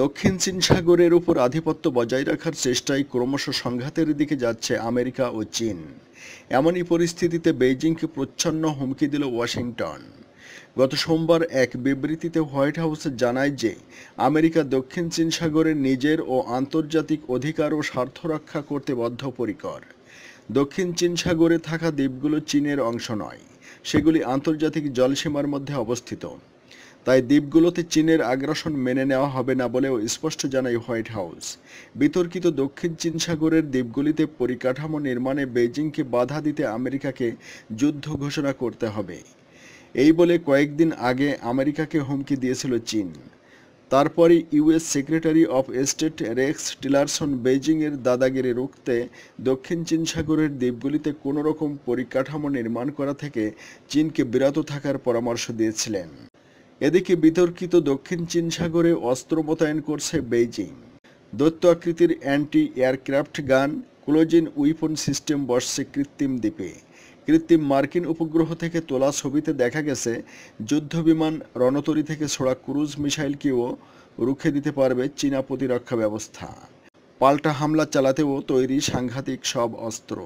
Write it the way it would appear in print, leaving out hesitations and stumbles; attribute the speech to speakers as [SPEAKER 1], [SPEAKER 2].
[SPEAKER 1] দক্ষিণ চীন সাগরের উপর আধিপত্য বজায় রাখার চেষ্টায় ক্রমশ সংঘাতের দিকে যাচ্ছে আমেরিকা ও চীন। এমনই পরিস্থিতিতে বেইজিংকে প্রচ্ছন্ন হুমকি দিল ওয়াশিংটন। গত সোমবার এক বিবৃতিতে হোয়াইট হাউস জানায় যে আমেরিকা দক্ষিণ চীন সাগরে নিজের ও আন্তর্জাতিক অধিকার ও স্বার্থ রক্ষা করতে বদ্ধপরিকর। দক্ষিণ চীন সাগরে থাকা দ্বীপগুলো চীনের অংশ নয়, সেগুলি আন্তর্জাতিক জলসীমার মধ্যে অবস্থিত। তাই দ্বীপগুলোতে চীনের আগ্রাসন মেনে নেওয়া হবে না বলেও স্পষ্ট জানায় হোয়াইট হাউস। বিতর্কিত দক্ষিণ চীন সাগরের দ্বীপগুলিতে পরিকাঠামো নির্মাণে বেইজিংকে বাধা দিতে আমেরিকাকে যুদ্ধ ঘোষণা করতে হবে, এই বলে কয়েকদিন আগে আমেরিকাকে হুমকি দিয়েছিল চীন। তারপরই US secretary of state Rex Tillerson বেইজিংয়ের দাদাগিরি রুখতে দক্ষিণ চীন সাগরের দ্বীপগুলিতে কোনো রকম পরিকাঠামো নির্মাণ করা থেকে চীনকে বিরত থাকার পরামর্শ দিয়েছিলেন। এদিকে বিতর্কিত দক্ষিণ চীন সাগরে অস্ত্র মোতায়েন করছে বেইজিং। দৈত্য আকৃতির অ্যান্টি এয়ারক্রাফট গান ক্লোজিং উইপন সিস্টেম বসছে কৃত্রিম দ্বীপে। কৃত্রিম মার্কিন উপগ্রহ থেকে তোলা ছবিতে দেখা গেছে যুদ্ধবিমান রণতরী থেকে ছোড়া ক্রুজ মিসাইলকেও রুখে দিতে পারবে চীনা প্রতিরক্ষা ব্যবস্থা। পাল্টা হামলা চালাতেও তৈরি সাংঘাতিক সব অস্ত্র।